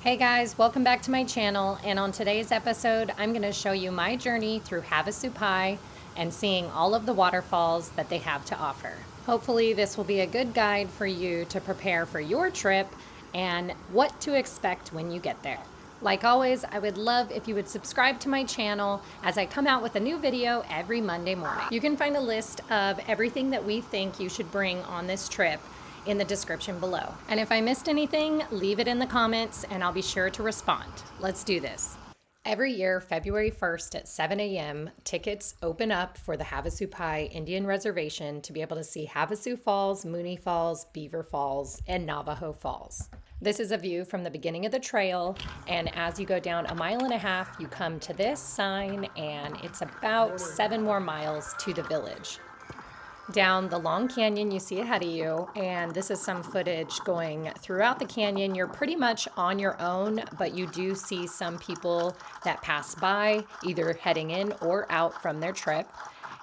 Hey guys, welcome back to my channel, and on today's episode I'm going to show you my journey through Havasupai and seeing all of the waterfalls that they have to offer. Hopefully this will be a good guide for you to prepare for your trip and what to expect when you get there. Like always, I would love if you would subscribe to my channel as I come out with a new video every Monday morning. You can find a list of everything that we think you should bring on this trip in the description below. And if I missed anything, leave it in the comments and I'll be sure to respond. Let's do this. Every year, February 1st at 7 a.m., tickets open up for the Havasupai Indian Reservation to be able to see Havasu Falls, Mooney Falls, Beaver Falls, and Navajo Falls. This is a view from the beginning of the trail, and as you go down 1.5 miles, you come to this sign, and it's about 7 more miles to the village. Down the long canyon you see ahead of you, and this is some footage going throughout the canyon. You're pretty much on your own, but you do see some people that pass by, either heading in or out from their trip.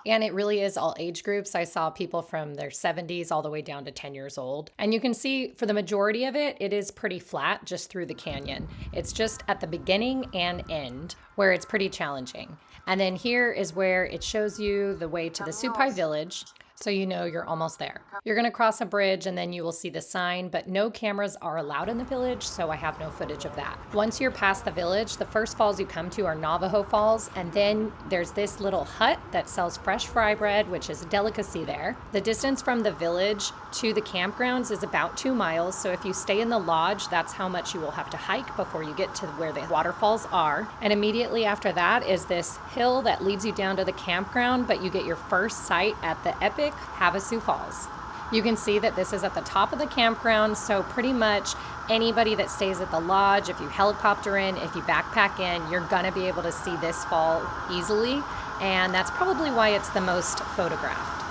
And it really is all age groups. I saw people from their 70s all the way down to 10 years old. And you can see for the majority of it, it is pretty flat just through the canyon. It's just at the beginning and end where it's pretty challenging. And then here is where it shows you the way to the Supai village, so you know you're almost there. You're gonna cross a bridge and then you will see the sign, but no cameras are allowed in the village, so I have no footage of that. Once you're past the village, the first falls you come to are Navajo Falls, and then there's this little hut that sells fresh fry bread, which is a delicacy there. The distance from the village to the campgrounds is about 2 miles, so if you stay in the lodge, that's how much you will have to hike before you get to where the waterfalls are. And immediately after that is this hill that leads you down to the campground, but you get your first sight at the epic Havasu Falls. You can see that this is at the top of the campground, so pretty much anybody that stays at the lodge, if you helicopter in, if you backpack in, you're gonna be able to see this fall easily, and that's probably why it's the most photographed.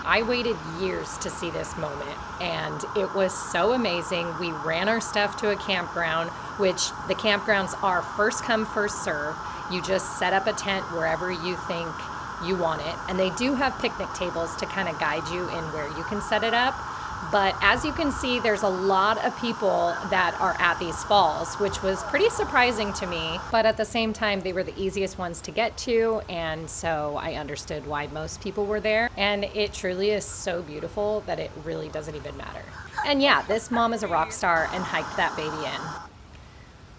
I waited years to see this moment, and it was so amazing. We ran our stuff to a campground, which the campgrounds are first come, first serve. You just set up a tent wherever you think you want it, and they do have picnic tables to kind of guide you in where you can set it up. But as you can see, there's a lot of people that are at these falls, which was pretty surprising to me, but at the same time they were the easiest ones to get to, and so I understood why most people were there. And it truly is so beautiful that it really doesn't even matter. And yeah, this mom is a rock star and hiked that baby in.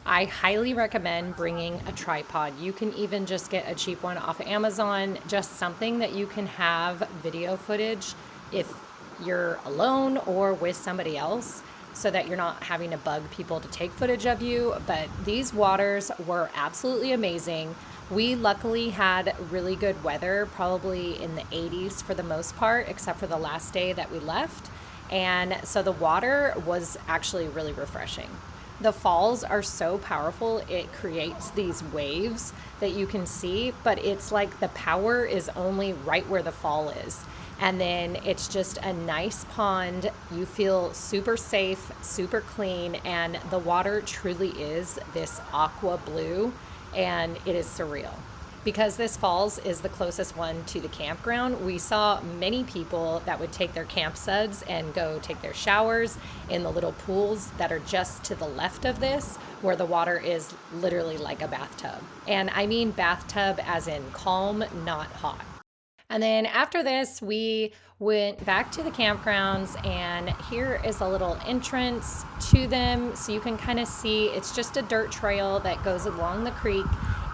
I highly recommend bringing a tripod. You can even just get a cheap one off of Amazon, just something that you can have video footage if you're alone or with somebody else, so that you're not having to bug people to take footage of you. But these waters were absolutely amazing. We luckily had really good weather, probably in the 80s for the most part, except for the last day that we left. And so the water was actually really refreshing. The falls are so powerful, it creates these waves that you can see, but it's like the power is only right where the fall is. And then it's just a nice pond. You feel super safe, super clean, and the water truly is this aqua blue, and it is surreal. Because this falls is the closest one to the campground, we saw many people that would take their camp suds and go take their showers in the little pools that are just to the left of this, where the water is literally like a bathtub. And I mean bathtub as in calm, not hot. And then after this, we went back to the campgrounds, and here is a little entrance to them. So you can kind of see it's just a dirt trail that goes along the creek,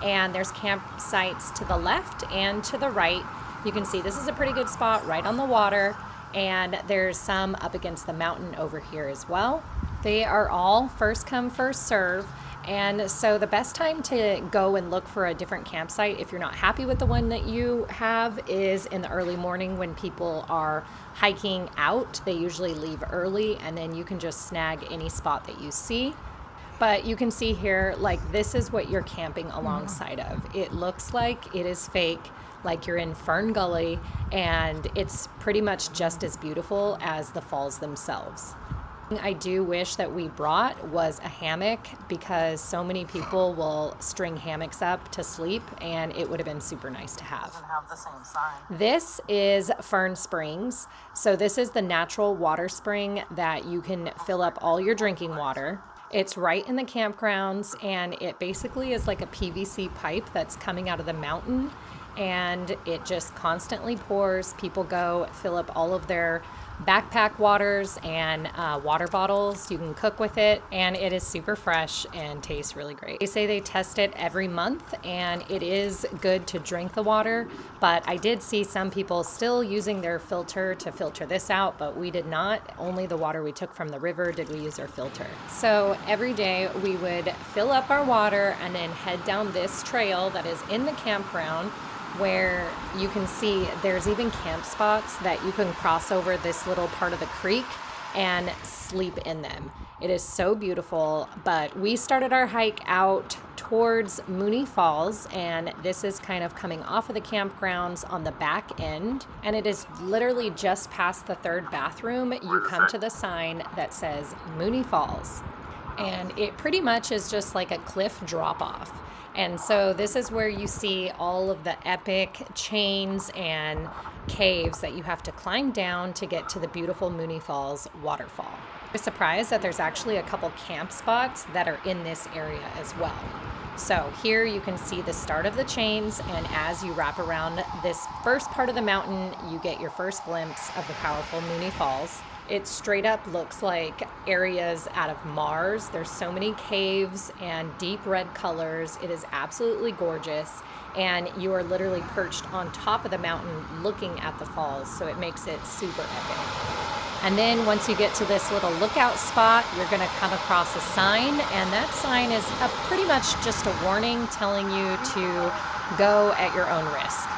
and there's campsites to the left and to the right. You can see this is a pretty good spot right on the water, and there's some up against the mountain over here as well. They are all first come, first serve. And so the best time to go and look for a different campsite if you're not happy with the one that you have is in the early morning when people are hiking out. They usually leave early, and then you can just snag any spot that you see. But you can see here, like, this is what you're camping alongside of. It looks like it is fake, like you're in Fern Gully, and it's pretty much just as beautiful as the falls themselves. I do wish that we brought was a hammock, because so many people will string hammocks up to sleep, and it would have been super nice to have. Have the same sign. This is Fern Springs. So this is the natural water spring that you can fill up all your drinking water. It's right in the campgrounds, and it basically is like a PVC pipe that's coming out of the mountain, and it just constantly pours. People go fill up all of their backpack waters and water bottles. You can cook with it, and it is super fresh and tastes really great. They say they test it every month, and it is good to drink the water, but I did see some people still using their filter to filter this out, but we did not. Only the water we took from the river did we use our filter. So every day we would fill up our water and then head down this trail that is in the campground, where you can see there's even camp spots that you can cross over this little part of the creek and sleep in them. It is so beautiful, but we started our hike out towards Mooney Falls, and this is kind of coming off of the campgrounds on the back end, and it is literally just past the third bathroom. You come to the sign that says Mooney Falls, and it pretty much is just like a cliff drop off. And so this is where you see all of the epic chains and caves that you have to climb down to get to the beautiful Mooney Falls waterfall. I was surprised that there's actually a couple camp spots that are in this area as well. So here you can see the start of the chains, and as you wrap around this first part of the mountain, you get your first glimpse of the powerful Mooney Falls. It straight up looks like areas out of Mars. There's so many caves and deep red colors. It is absolutely gorgeous, and you are literally perched on top of the mountain looking at the falls, so it makes it super epic. And then once you get to this little lookout spot, you're going to come across a sign, and that sign is pretty much just a warning telling you to go at your own risk.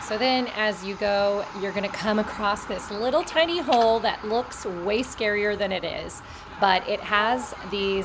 So then as you go, you're going to come across this little tiny hole that looks way scarier than it is, but it has these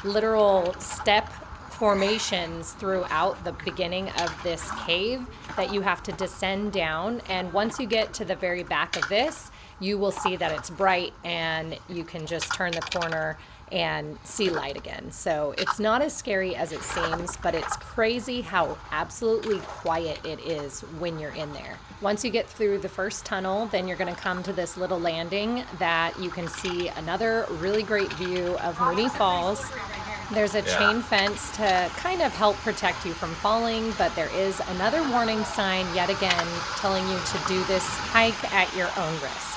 literal step formations throughout the beginning of this cave that you have to descend down. And once you get to the very back of this, you will see that it's bright and you can just turn the corner and see light again. So it's not as scary as it seems, but it's crazy how absolutely quiet it is when you're in there. Once you get through the first tunnel, then you're going to come to this little landing that you can see another really great view of Mooney Falls. There's a chain fence to kind of help protect you from falling, but there is another warning sign yet again telling you to do this hike at your own risk.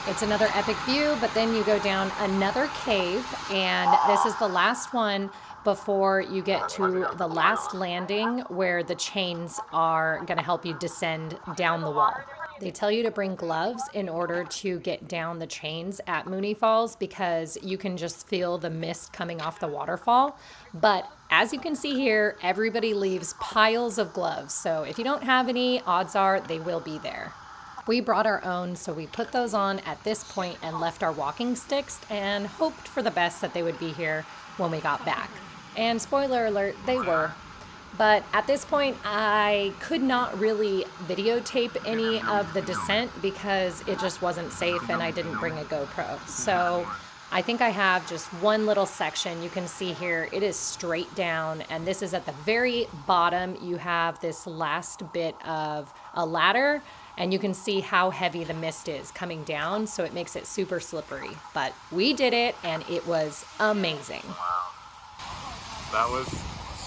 It's another epic view, but then you go down another cave, and this is the last one before you get to the last landing where the chains are going to help you descend down the wall. They tell you to bring gloves in order to get down the chains at Mooney Falls because you can just feel the mist coming off the waterfall. But as you can see here, everybody leaves piles of gloves. So if you don't have any, odds are they will be there. We brought our own, so we put those on at this point and left our walking sticks and hoped for the best that they would be here when we got back. And spoiler alert, they were. But at this point, I could not really videotape any of the descent because it just wasn't safe and I didn't bring a GoPro. So I think I have just one little section. You can see here, it is straight down, and this is at the very bottom. You have this last bit of a ladder, and you can see how heavy the mist is coming down, so it makes it super slippery. But we did it, and it was amazing. Wow. That was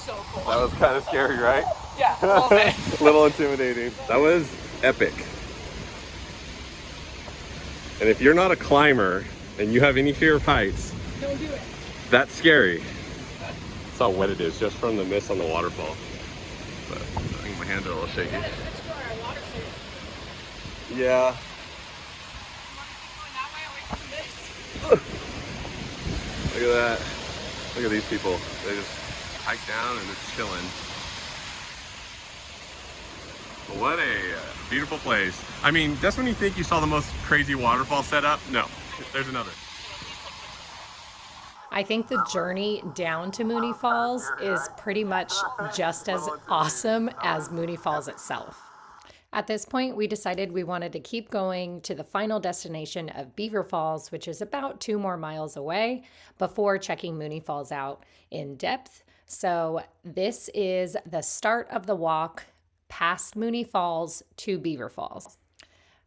So cool. That was kind of scary, right? Yeah, a little bit. A little intimidating. That was epic. And if you're not a climber and you have any fear of heights, Don't do it. that's scary. That's how wet it is just from the mist on the waterfall. But I think my hands are a little shaky. Let's go our water shoot. Yeah. Going that way away from the mist. Look at that. Look at these people. They just hike down and it's chilling. What a beautiful place. I mean, just when you think you saw the most crazy waterfall setup, no, there's another. I think the journey down to Mooney Falls is pretty much just as awesome as Mooney Falls itself. At this point, we decided we wanted to keep going to the final destination of Beaver Falls, which is about 2 more miles away, before checking Mooney Falls out in depth. So this is the start of the walk past Mooney Falls to Beaver Falls.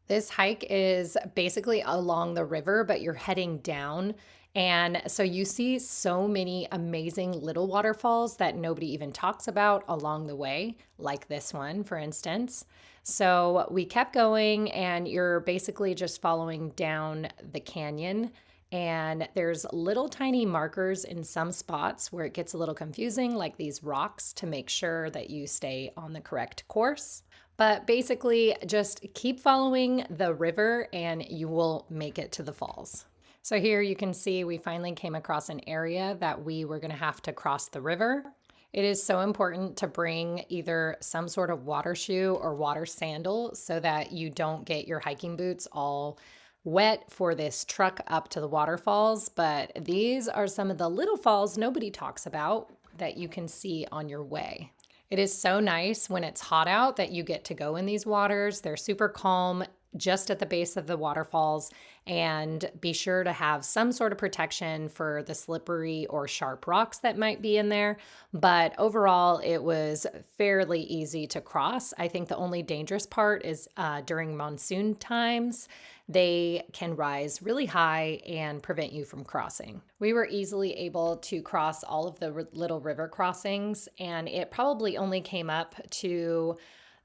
This hike is basically along the river, but you're heading down, And so you see so many amazing little waterfalls that nobody even talks about along the way, like this one, for instance. So we kept going, and you're basically just following down the canyon. And there's little tiny markers in some spots where it gets a little confusing, like these rocks, to make sure that you stay on the correct course. But basically, just keep following the river and you will make it to the falls. So here you can see we finally came across an area that we were going to have to cross the river. It is so important to bring either some sort of water shoe or water sandal so that you don't get your hiking boots all wet for this truck up to the waterfalls. But these are some of the little falls nobody talks about that you can see on your way. It is so nice when it's hot out that you get to go in these waters. They're super calm just at the base of the waterfalls, and be sure to have some sort of protection for the slippery or sharp rocks that might be in there. But overall, it was fairly easy to cross. I think the only dangerous part is during monsoon times. They can rise really high and prevent you from crossing. We were easily able to cross all of the little river crossings, and it probably only came up to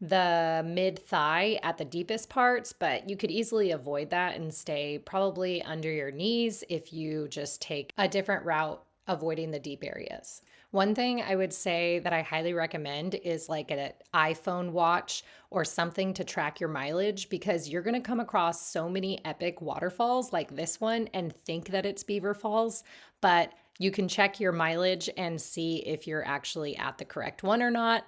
the mid-thigh at the deepest parts, but you could easily avoid that and stay probably under your knees if you just take a different route avoiding the deep areas. One thing I would say that I highly recommend is like an iPhone watch or something to track your mileage, because you're going to come across so many epic waterfalls like this one and think that it's Beaver Falls, but you can check your mileage and see if you're actually at the correct one or not.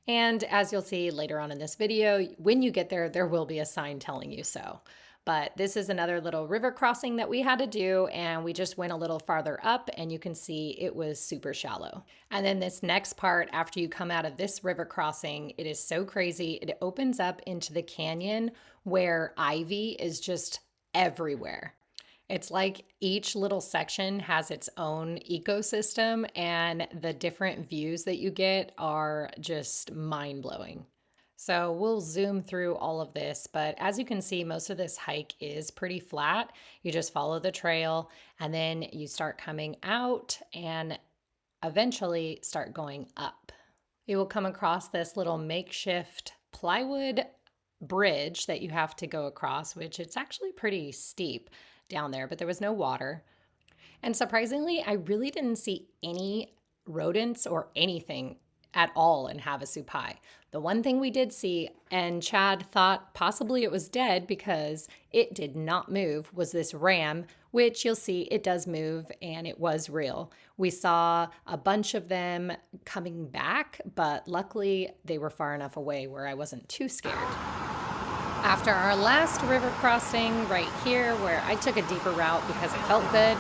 And as you'll see later on in this video, when you get there, there will be a sign telling you so. But this is another little river crossing that we had to do, and we just went a little farther up, and you can see it was super shallow. And then this next part, after you come out of this river crossing, it is so crazy. It opens up into the canyon where ivy is just everywhere. It's like each little section has its own ecosystem, and the different views that you get are just mind-blowing. So we'll zoom through all of this, but as you can see, most of this hike is pretty flat. You just follow the trail, and then you start coming out and eventually start going up. You will come across this little makeshift plywood bridge that you have to go across, which it's actually pretty steep down there, but there was no water. And surprisingly, I really didn't see any rodents or anything at all in Havasupai. The one thing we did see, and Chad thought possibly it was dead because it did not move, was this ram, which you'll see it does move, and it was real. We saw a bunch of them coming back, but luckily they were far enough away where I wasn't too scared. After our last river crossing right here, where I took a deeper route because it felt good,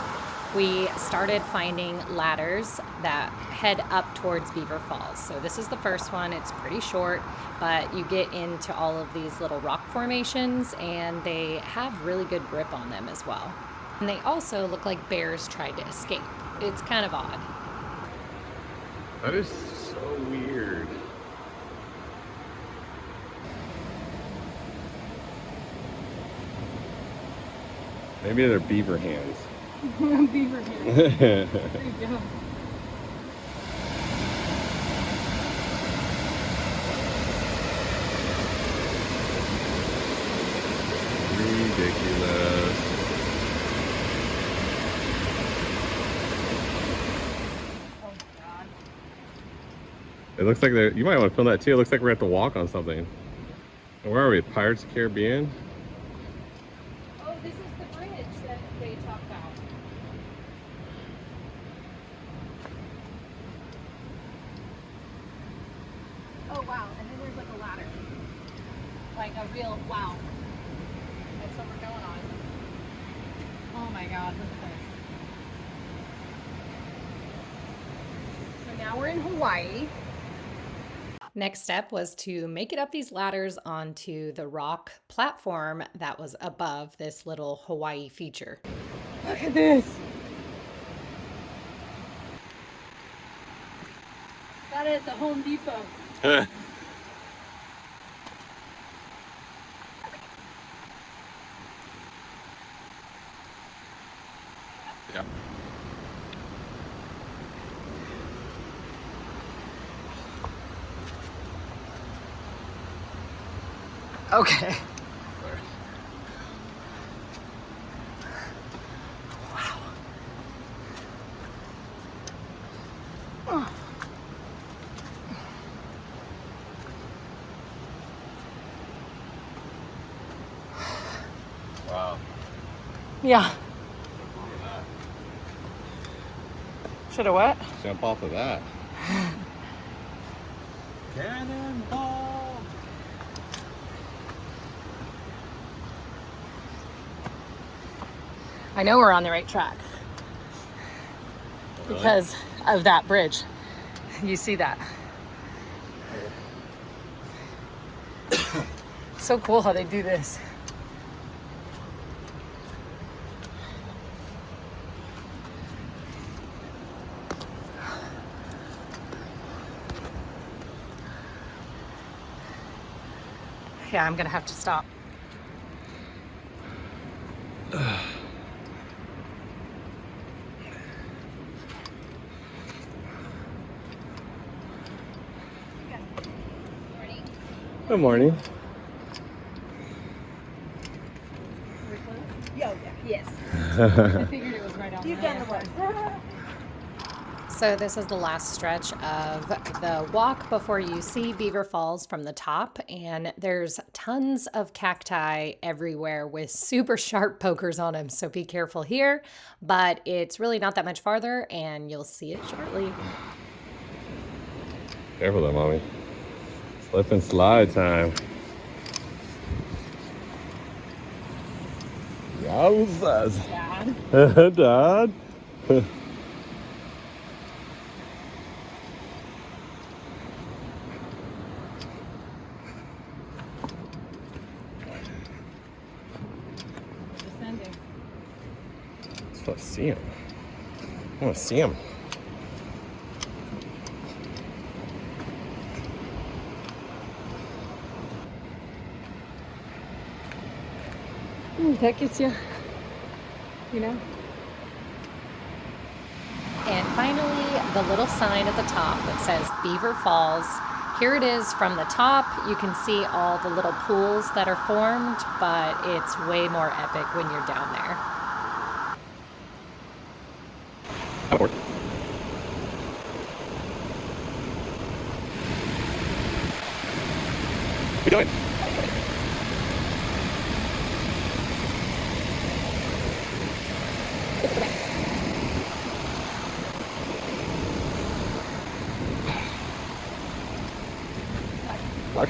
we started finding ladders that head up towards Beaver Falls. So this is the first one. It's pretty short, but you get into all of these little rock formations, and they have really good grip on them as well. And they also look like bears tried to escape. It's kind of odd. That is so weird. Maybe they're beaver hands. Beaver here. There you go. Ridiculous. Oh God. It looks like you might want to film that too. It looks like we're going to have to walk on something. Where are we? Pirates of the Caribbean? Oh, this is the bridge that they talk about. Oh wow, and then there's like a ladder. Like a real wow. That's what we're going on. Oh my God, look at this. So now we're in Hawaii. Next step was to make it up these ladders onto the rock platform that was above this little Hawaii feature. Look at this. Got it at the Home Depot. Yeah. Okay. Wow. Yeah. Should have what? Jump off of that. Cannonball. I know we're on the right track because of that bridge. You see that? So cool how they do this. Yeah, I'm gonna have to stop. Good morning. Yes. I figured it was right on. You've done the work. So this is the last stretch of the walk before you see Beaver Falls from the top, and there's tons of cacti everywhere with super sharp pokers on them, so be careful here, but it's really not that much farther and you'll see it shortly. Careful there, mommy. Slip and slide time. Yowzas. Dad. Dad. Descending. I want to see him. I want to see him. That gets you, you know. And finally, the little sign at the top that says Beaver Falls. Here it is from the top. You can see all the little pools that are formed, but it's way more epic when you're down there. Aboard. What are you doing? Mark.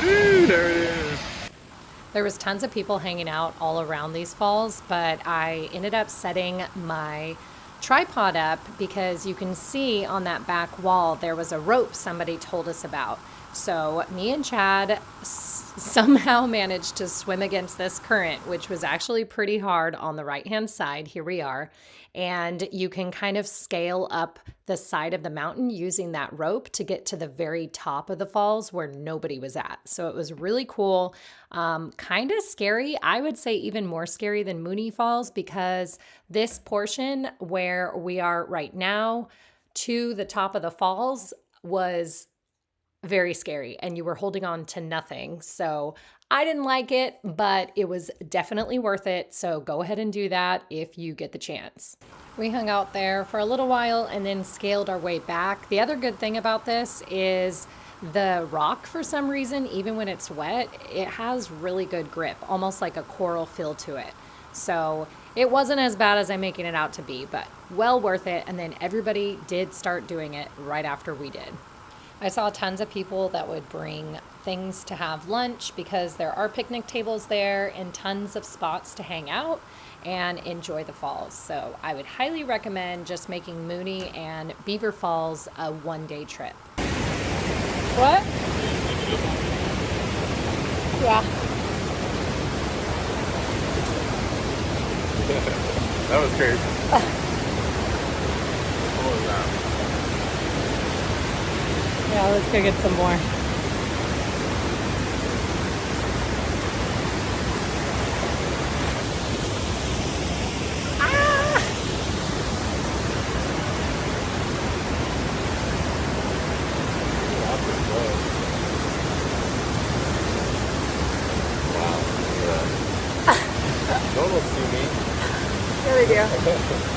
Ooh, there it is. There was tons of people hanging out all around these falls, but I ended up setting my tripod up because you can see on that back wall there was a rope somebody told us about. So me and Chad somehow managed to swim against this current, which was actually pretty hard on the right-hand side. Here we are. And you can kind of scale up the side of the mountain using that rope to get to the very top of the falls where nobody was at. So it was really cool, kind of scary. I would say even more scary than Mooney Falls, because this portion where we are right now to the top of the falls was very scary and you were holding on to nothing. So I didn't like it, but it was definitely worth it. So go ahead and do that if you get the chance. We hung out there for a little while and then scaled our way back. The other good thing about this is the rock, for some reason, even when it's wet, it has really good grip, almost like a coral feel to it. So it wasn't as bad as I'm making it out to be, but well worth it. And then everybody did start doing it right after we did. I saw tons of people that would bring things to have lunch because there are picnic tables there and tons of spots to hang out and enjoy the falls. So I would highly recommend just making Mooney and Beaver Falls a one-day trip. What? Yeah. That was crazy. Yeah, let's go get some more. No one will see me. Yeah, they do.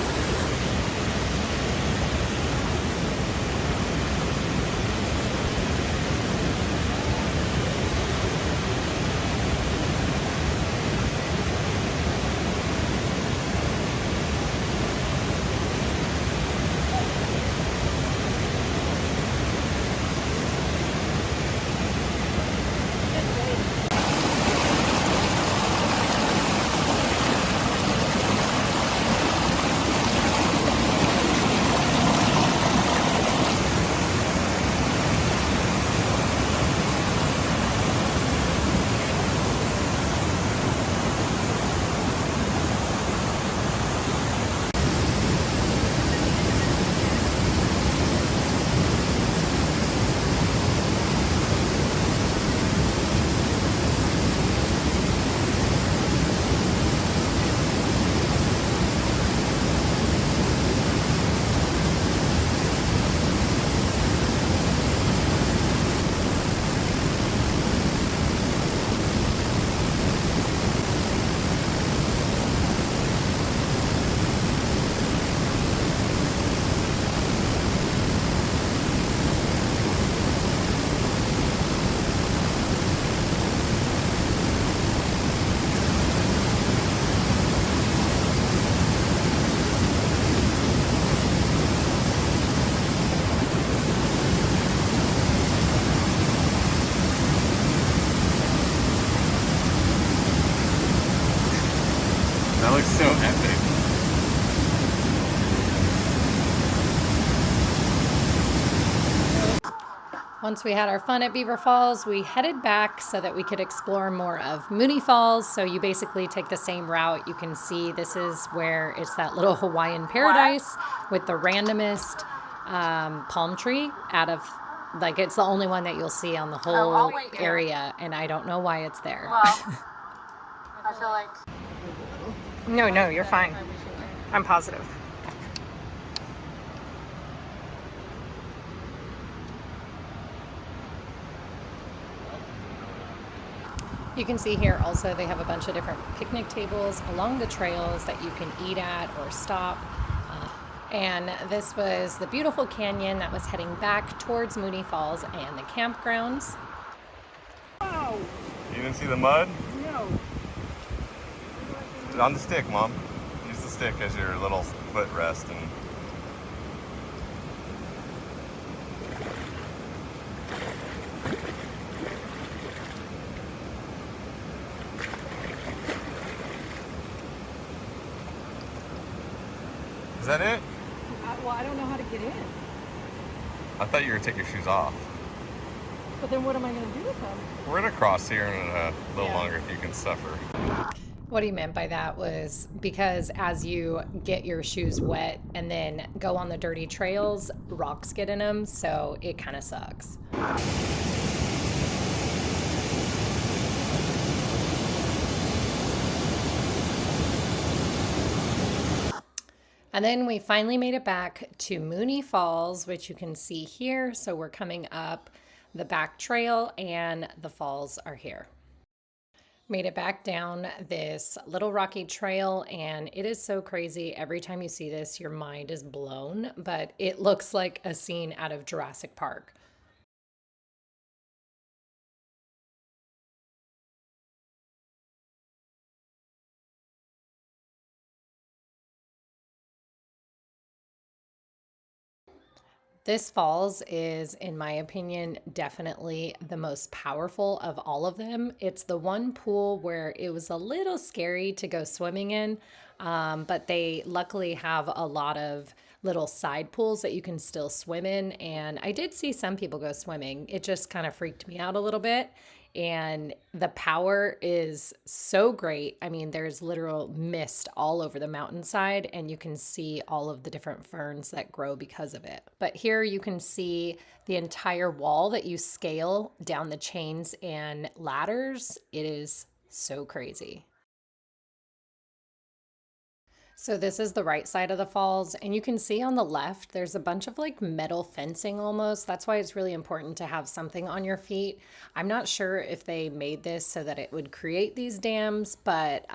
That looks so epic. Once we had our fun at Beaver Falls, we headed back so that we could explore more of Mooney Falls. So you basically take the same route. You can see this is where it's that little Hawaiian paradise with the randomest palm tree out of, like, it's the only one that you'll see on the whole area. And I don't know why it's there. Well, I feel like. No, you're fine. I'm positive. You can see here also they have a bunch of different picnic tables along the trails that you can eat at or stop. And this was the beautiful canyon that was heading back towards Mooney Falls and the campgrounds. Wow. You didn't see the mud? No. On the stick, Mom. Use the stick as your little foot rest and Is that it? Well, I don't know how to get in. I thought you were gonna take your shoes off. But then what am I going to do with them? We're gonna cross here in a little longer if you can suffer. What he meant by that was because as you get your shoes wet and then go on the dirty trails, rocks get in them, so it kind of sucks. And then we finally made it back to Mooney Falls, which you can see here. So we're coming up the back trail and the falls are here. Made it back down this little rocky trail and it is so crazy. Every time you see this, your mind is blown, but it looks like a scene out of Jurassic Park. This falls is, in my opinion, definitely the most powerful of all of them. It's the one pool where it was a little scary to go swimming in, but they luckily have a lot of little side pools that you can still swim in. And I did see some people go swimming. It just kind of freaked me out a little bit. and the power is so great. I mean, there's literal mist all over the mountainside, and you can see all of the different ferns that grow because of it. But here you can see the entire wall that you scale down the chains and ladders. It is so crazy. So this is the right side of the falls, and you can see on the left there's a bunch of like metal fencing almost. That's why it's really important to have something on your feet. I'm not sure if they made this so that it would create these dams, but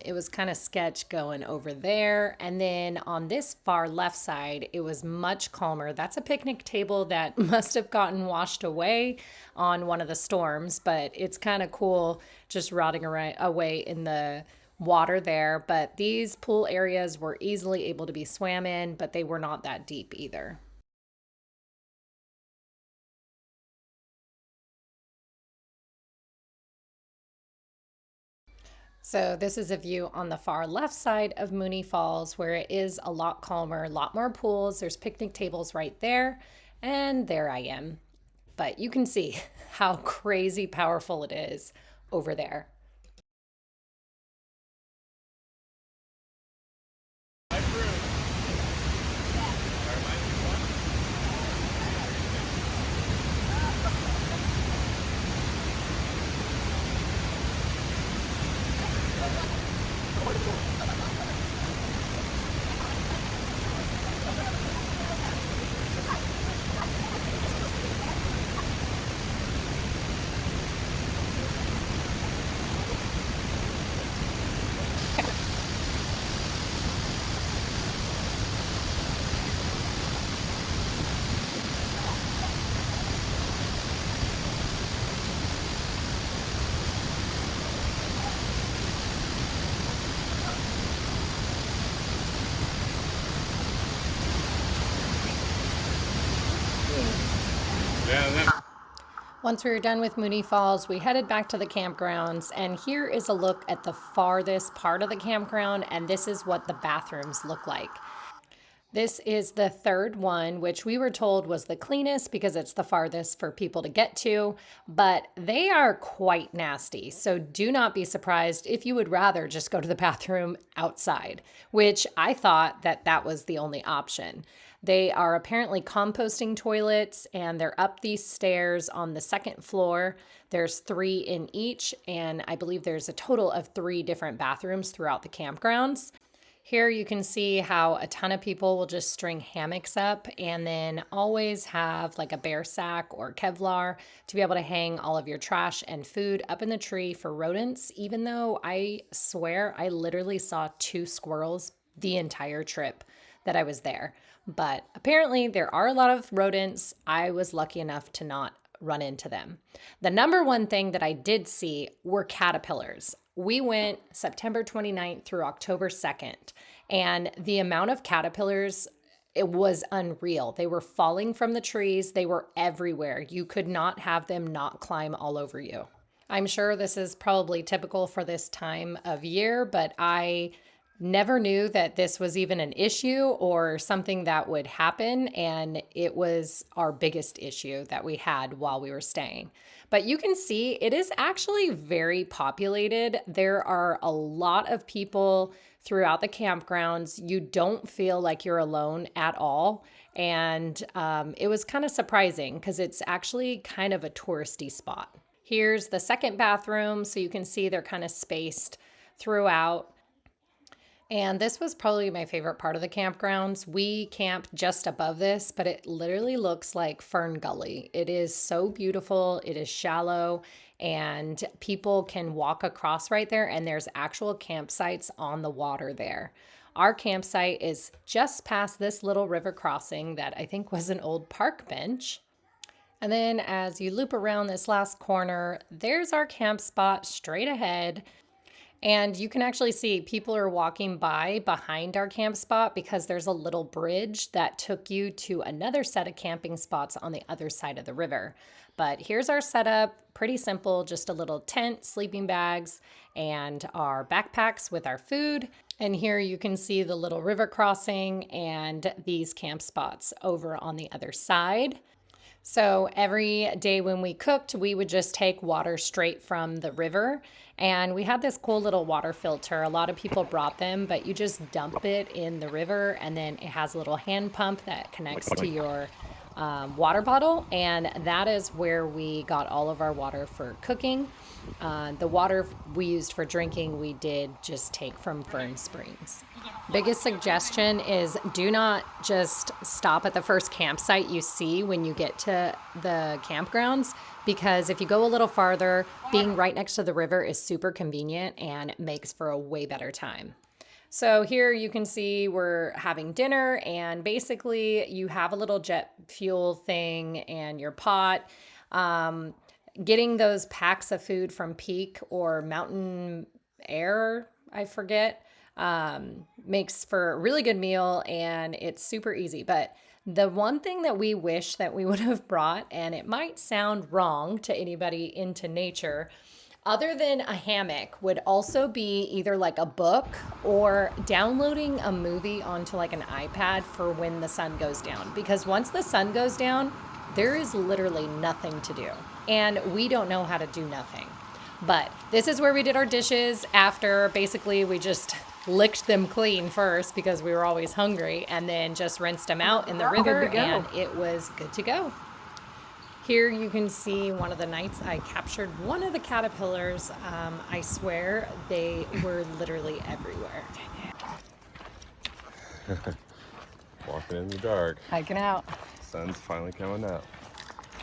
it was kind of sketch going over there. And then on this far left side, it was much calmer. That's a picnic table that must have gotten washed away on one of the storms, but it's kind of cool just rotting away in the water there. But these pool areas were easily able to be swam in, but they were not that deep either. So this is a view on the far left side of Mooney Falls, where it is a lot calmer, a lot more pools. There's picnic tables right there, and there I am. But you can see how crazy powerful it is over there. Once we were done with Mooney Falls, we headed back to the campgrounds, and here is a look at the farthest part of the campground, and this is what the bathrooms look like. This is the third one, which we were told was the cleanest because it's the farthest for people to get to, but they are quite nasty. So do not be surprised if you would rather just go to the bathroom outside, which I thought that that was the only option. They are apparently composting toilets, and they're up these stairs on the second floor. There's 3 in each, and I believe there's a total of 3 different bathrooms throughout the campgrounds. Here you can see how a ton of people will just string hammocks up and then always have like a bear sack or Kevlar to be able to hang all of your trash and food up in the tree for rodents, even though I swear I literally saw 2 squirrels the entire trip that I was there. But apparently there are a lot of rodents. I was lucky enough to not run into them. The number one thing that I did see were caterpillars. We went September 29th through October 2nd, and the amount of caterpillars, it was unreal. They were falling from the trees. They were everywhere. You could not have them not climb all over you. I'm sure this is probably typical for this time of year, but I never knew that this was even an issue or something that would happen, and it was our biggest issue that we had while we were staying. But you can see it is actually very populated. There are a lot of people throughout the campgrounds. You don't feel like you're alone at all, and it was kind of surprising because it's actually kind of a touristy spot. Here's the second bathroom, so you can see they're kind of spaced throughout. And this was probably my favorite part of the campgrounds. We camped just above this, but it literally looks like Fern Gully. It is so beautiful. It is shallow, and people can walk across right there, and there's actual campsites on the water there. Our campsite is just past this little river crossing that I think was an old park bench. And then as you loop around this last corner, there's our camp spot straight ahead. And you can actually see people are walking by behind our camp spot because there's a little bridge that took you to another set of camping spots on the other side of the river. But here's our setup, pretty simple, just a little tent, sleeping bags, and our backpacks with our food. And here you can see the little river crossing and these camp spots over on the other side. So every day when we cooked, we would just take water straight from the river. And we had this cool little water filter. A lot of people brought them, but you just dump it in the river, and then it has a little hand pump that connects to your water bottle. And that is where we got all of our water for cooking. The water we used for drinking, we did just take from Fern Springs. Biggest suggestion is do not just stop at the first campsite you see when you get to the campgrounds, because if you go a little farther, being right next to the river is super convenient and makes for a way better time. So here you can see we're having dinner, and basically you have a little jet fuel thing and your pot. Getting those packs of food from Peak or Mountain Air, I forget, makes for a really good meal, and it's super easy. But the one thing that we wish that we would have brought, and it might sound wrong to anybody into nature, other than a hammock, would also be either like a book or downloading a movie onto like an iPad for when the sun goes down. Because once the sun goes down, there is literally nothing to do. And we don't know how to do nothing. But this is where we did our dishes after basically we just licked them clean first because we were always hungry, and then just rinsed them out in the river, and it was good to go. Here you can see one of the nights I captured one of the caterpillars. I swear they were literally everywhere. Walking in the dark. Hiking out. Sun's finally coming up.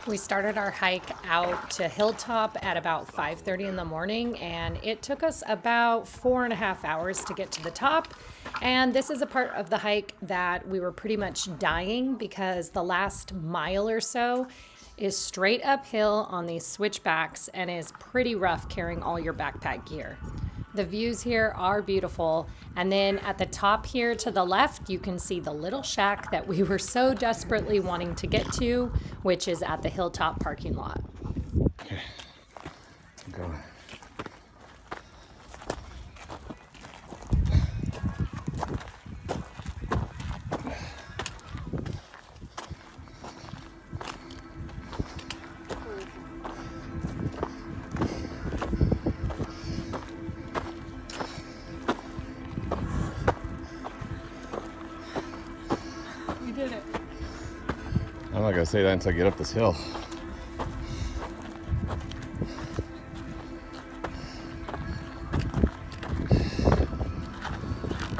We started our hike out to Hilltop at about 5:30 in the morning, and it took us about 4.5 hours to get to the top. And this is a part of the hike that we were pretty much dying, because the last mile or so is straight uphill on these switchbacks and is pretty rough carrying all your backpack gear. The views here are beautiful. And then at the top here to the left, you can see the little shack that we were so desperately wanting to get to, which is at the Hilltop parking lot. Okay, I'm going. I'm not gonna say that until I get up this hill.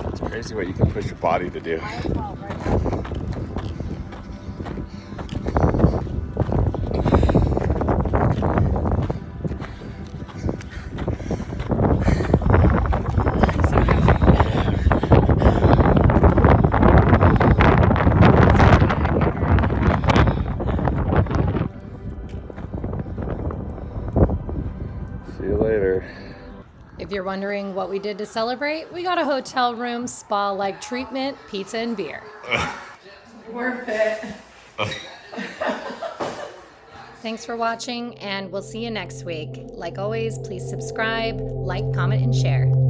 It's crazy what you can push your body to do. See you later. If you're wondering what we did to celebrate, we got a hotel room, spa-like treatment, pizza, and beer. Worth it. Thanks for watching, and we'll see you next week. Like always, please subscribe, like, comment, and share.